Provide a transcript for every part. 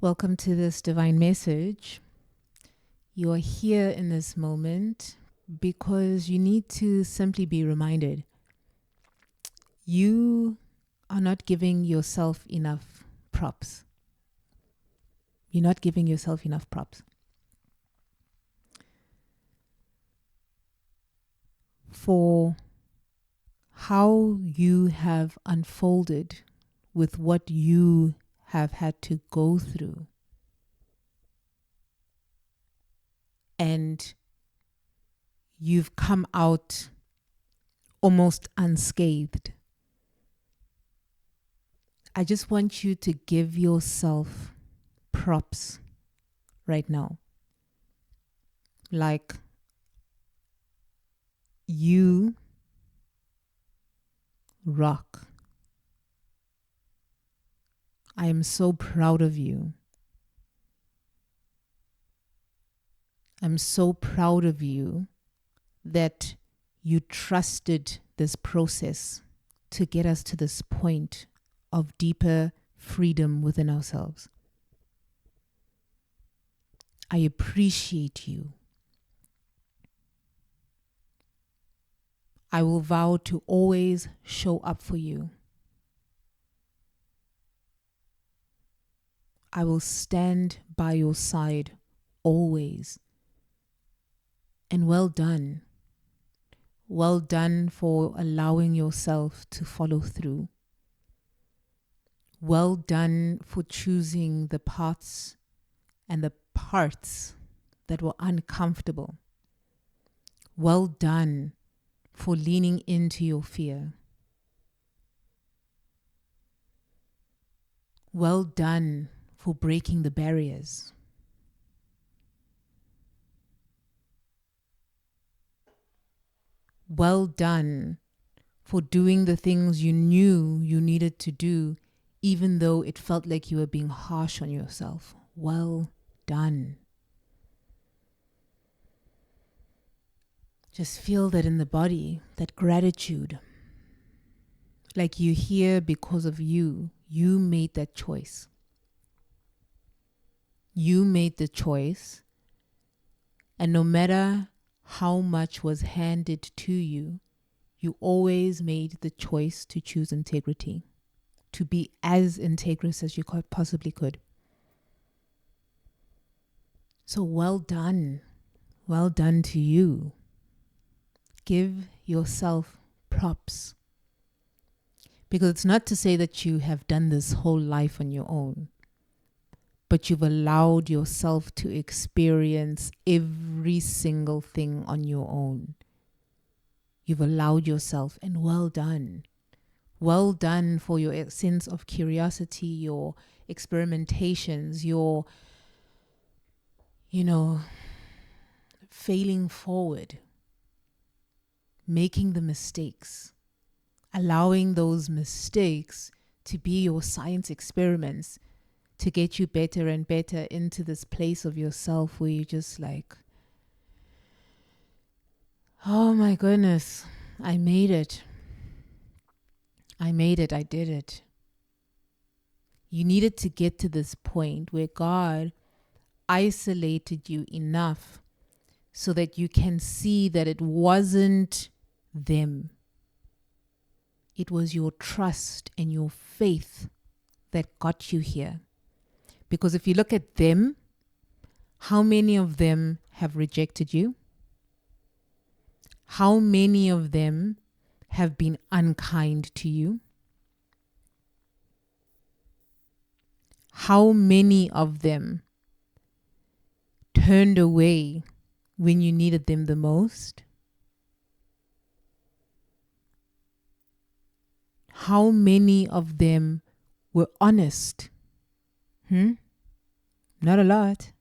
Welcome to this divine message. You are here in this moment because you need to simply be reminded you are not giving yourself enough props. You're not giving yourself enough props. For how you have unfolded with what you have had to go through. And you've come out almost unscathed. I just want you to give yourself props right now. Like, you rock. I am so proud of you. I'm so proud of you that you trusted this process to get us to this point of deeper freedom within ourselves. I appreciate you. I will vow to always show up for you. I will stand by your side always. And well done. Well done for allowing yourself to follow through. Well done for choosing the paths and the parts that were uncomfortable. Well done for leaning into your fear. Well done for breaking the barriers. Well done for doing the things you knew you needed to do, even though it felt like you were being harsh on yourself. Well done. Just feel that in the body, that gratitude. Like you're here because of you. You made that choice. You made the choice. And no matter how much was handed to you, you always made the choice to choose integrity, to be as integrous as you possibly could. So well done. Well done to you. Give yourself props. Because it's not to say that you have done this whole life on your own, but you've allowed yourself to experience every single thing on your own. You've allowed yourself, and well done. Well done for your sense of curiosity, your experimentations, your, failing forward, making the mistakes, allowing those mistakes to be your science experiments to get you better and better into this place of yourself where you're just like, oh my goodness, I made it. I did it. You needed to get to this point where God isolated you enough so that you can see that it wasn't them. It was your trust and your faith that got you here. Because if you look at them, how many of them have rejected you? How many of them have been unkind to you? How many of them turned away when you needed them the most? How many of them were honest? Not a lot.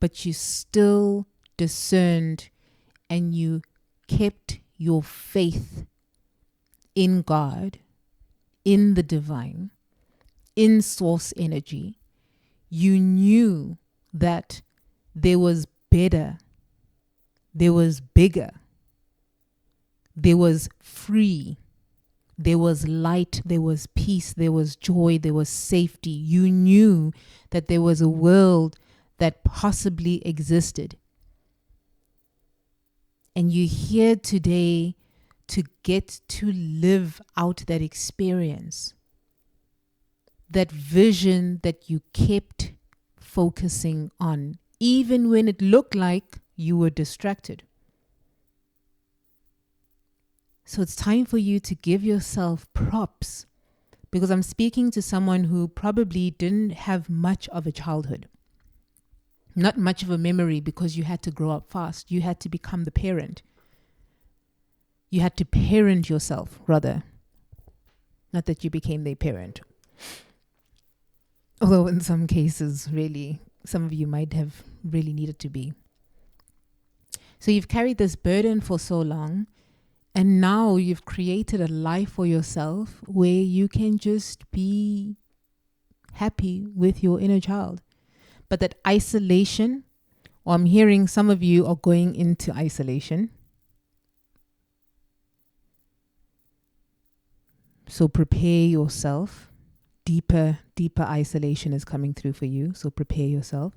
But you still discerned and you kept your faith in God, in the divine, in source energy. You knew that there was better, there was bigger, there was free, There was light, there was peace, there was joy, there was safety. You knew that there was a world that possibly existed. And you're here today to get to live out that experience, that vision that you kept focusing on, even when it looked like you were distracted. So it's time for you to give yourself props, because I'm speaking to someone who probably didn't have much of a childhood, not much of a memory, because you had to grow up fast. You had to become the parent. You had to parent yourself, rather. Not that you became their parent. Although in some cases, really, some of you might have really needed to be. So you've carried this burden for so long, and now you've created a life for yourself where you can just be happy with your inner child. But that isolation, or I'm hearing some of you are going into isolation. So prepare yourself. Deeper isolation is coming through for you. So prepare yourself.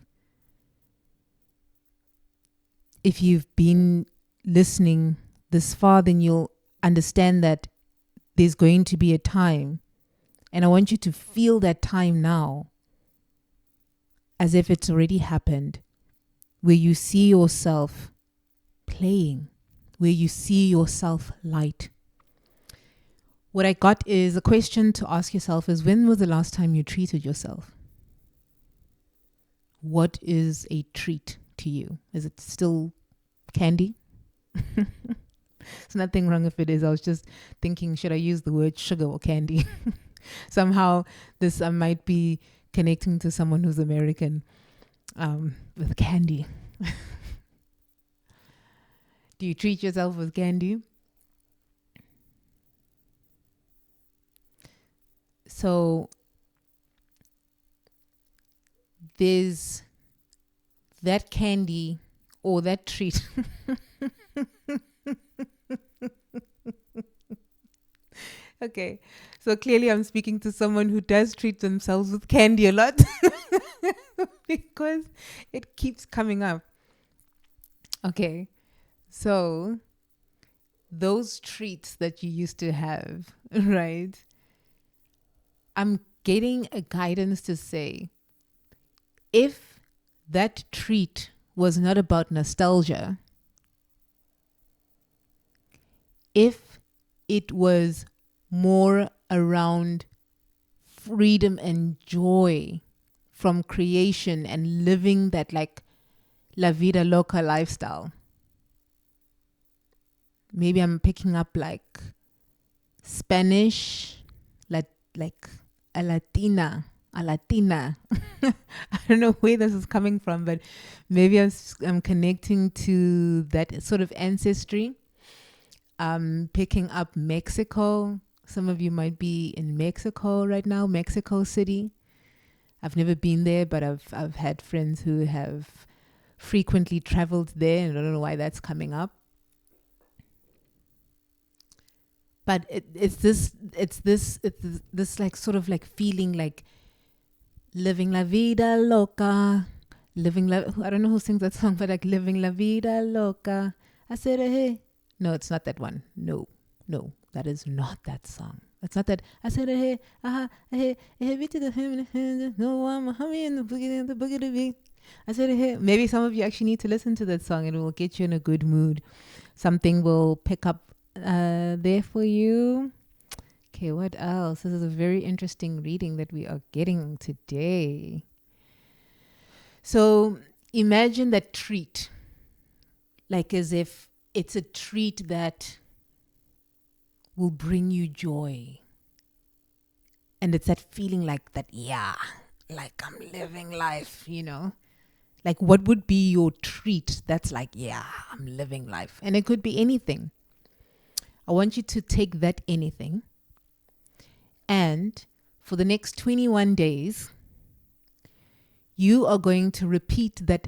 If you've been listening this far, then you'll understand that there's going to be a time, and I want you to feel that time now as if it's already happened, where you see yourself playing, where you see yourself light. What I got is a question to ask yourself is, when was the last time you treated yourself? What is a treat to you? Is it still candy? There's nothing wrong if it is. I was just thinking, should I use the word sugar or candy? Somehow this I might be connecting to someone who's American with candy. Do you treat yourself with candy? So there's that candy or that treat. Okay, so clearly I'm speaking to someone who does treat themselves with candy a lot because it keeps coming up. Okay, so those treats that you used to have, right? I'm getting a guidance to say, if that treat was not about nostalgia, if it was more around freedom and joy from creation and living that like La Vida Loca lifestyle, maybe I'm picking up like Spanish, like a Latina. I don't know where this is coming from, but maybe I'm connecting to that sort of ancestry. Picking up Mexico. Some of you might be in Mexico right now, Mexico City. I've never been there, but I've had friends who have frequently traveled there, and I don't know why that's coming up. But it's this like sort of like feeling like living la vida loca, I don't know who sings that song, but like living la vida loca. I said, hey. No, it's not that one. No, that is not that song. It's not that. I said, hey, no, I'm humming the boogie to beat. I said, hey, maybe some of you actually need to listen to that song and it will get you in a good mood. Something will pick up there for you. Okay, what else? This is a very interesting reading that we are getting today. So imagine that treat, like as if it's a treat that will bring you joy. And it's that feeling like that, yeah, like I'm living life, you know? Like what would be your treat that's like, yeah, I'm living life? And it could be anything. I want you to take that anything, and for the next 21 days, you are going to repeat that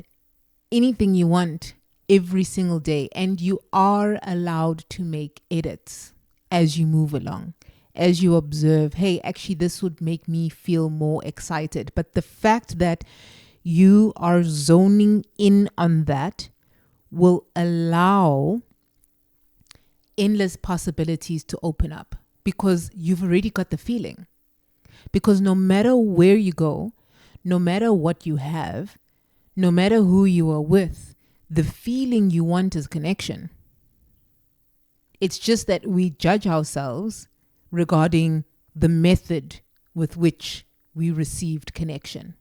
anything you want every single day, and you are allowed to make edits as you move along. as you observe, hey, actually, this would make me feel more excited. But the fact that you are zoning in on that will allow endless possibilities to open up, because you've already got the feeling. Because no matter where you go, no matter what you have, no matter who you are with, the feeling you want is connection. It's just that we judge ourselves regarding the method with which we received connection.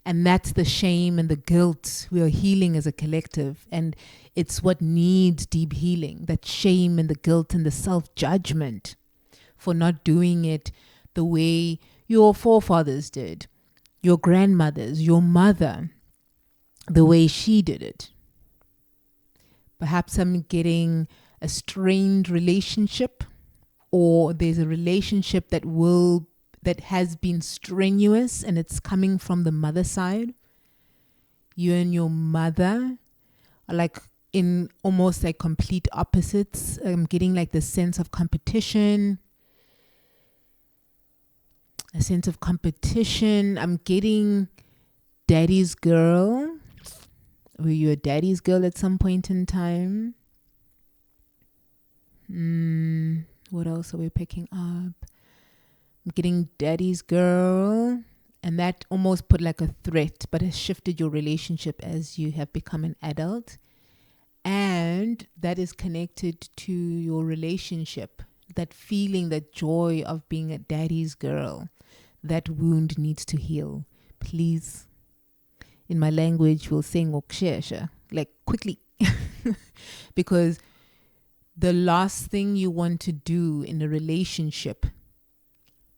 And that's the shame and the guilt we are healing as a collective. And it's what needs deep healing, that shame and the guilt and the self-judgment for not doing it the way your forefathers did, your grandmothers, your mother, the way she did it. Perhaps I'm getting a strained relationship, or there's a relationship that has been strenuous and it's coming from the mother side. You and your mother are like in almost like complete opposites. I'm getting like the sense of competition. A sense of competition. I'm getting daddy's girl. Were you a daddy's girl at some point in time? What else are we picking up? I'm getting daddy's girl. And that almost put like a threat, but has shifted your relationship as you have become an adult. And that is connected to your relationship. That feeling, that joy of being a daddy's girl. That wound needs to heal. Please. In my language, we'll say ngokshesha, like quickly. Because the last thing you want to do in a relationship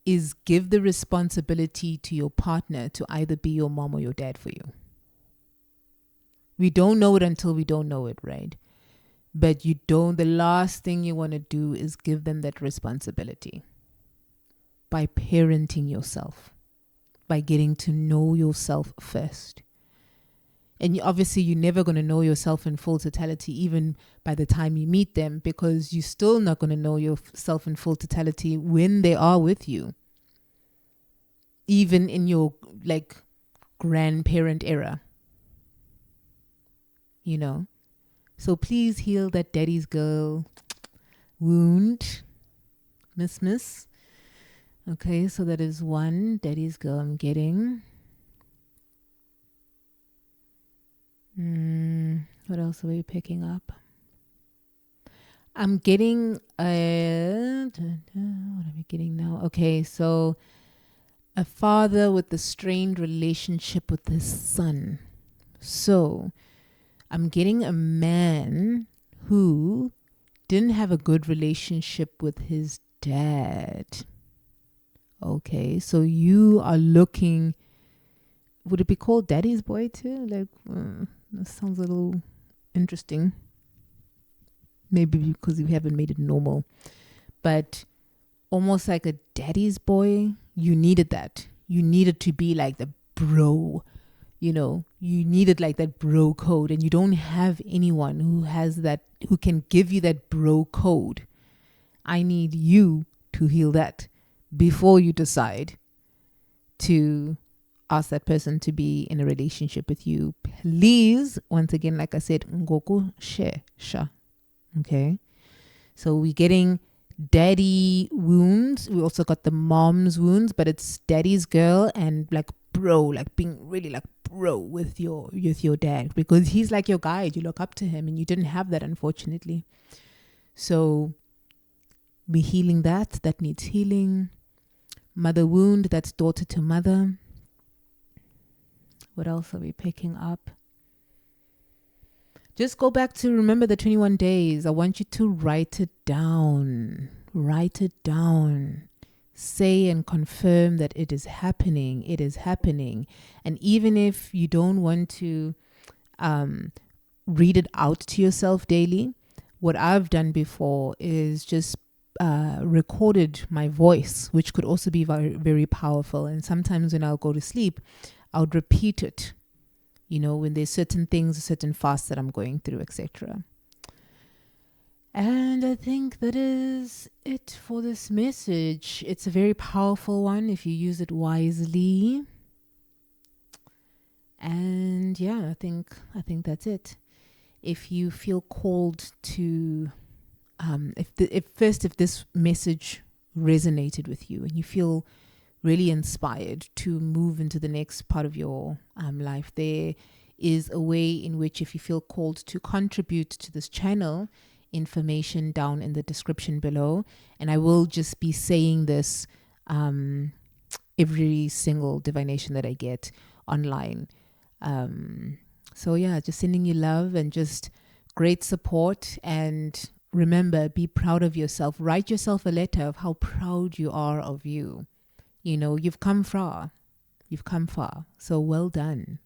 is give the responsibility to your partner to either be your mom or your dad for you. We don't know it until we don't know it, right? But the last thing you want to do is give them that responsibility by parenting yourself, by getting to know yourself first. And obviously, you're never going to know yourself in full totality, even by the time you meet them, because you're still not going to know yourself in full totality when they are with you. Even in your like grandparent era. You know? So please heal that daddy's girl wound. Miss. Okay, so that is one daddy's girl I'm getting. What else are we picking up? I'm getting what are we getting now? Okay, so a father with a strained relationship with his son. So I'm getting a man who didn't have a good relationship with his dad. Okay, so you are looking, would it be called daddy's boy too? Like, that sounds a little interesting. Maybe because you haven't made it normal. But almost like a daddy's boy, you needed that. You needed to be like the bro, you know, you needed like that bro code, and you don't have anyone who has that, who can give you that bro code. I need you to heal that before you decide to ask that person to be in a relationship with you. Please, once again, like I said, ngoku sha. Okay. So we're getting daddy wounds. We also got the mom's wounds, but it's daddy's girl and like bro, like being really like bro with your dad, because he's like your guide. You look up to him, and you didn't have that, unfortunately. So we're healing that needs healing. Mother wound, that's daughter to mother. What else are we picking up? Just go back to remember the 21 days. I want you to write it down. Write it down. Say and confirm that it is happening. It is happening. And even if you don't want to read it out to yourself daily, what I've done before is just recorded my voice, which could also be very, very powerful. And sometimes when I'll go to sleep, I would repeat it, you know, when there's certain things, certain fasts that I'm going through, etc. And I think that is it for this message. It's a very powerful one if you use it wisely. And yeah, I think that's it. If you feel called to if this message resonated with you and you feel really inspired to move into the next part of your life, there is a way in which, if you feel called to contribute to this channel, information down in the description below. And I will just be saying this every single divination that I get online. So yeah, just sending you love and just great support. And remember, be proud of yourself. Write yourself a letter of how proud you are of you. You know, you've come far. You've come far. So well done.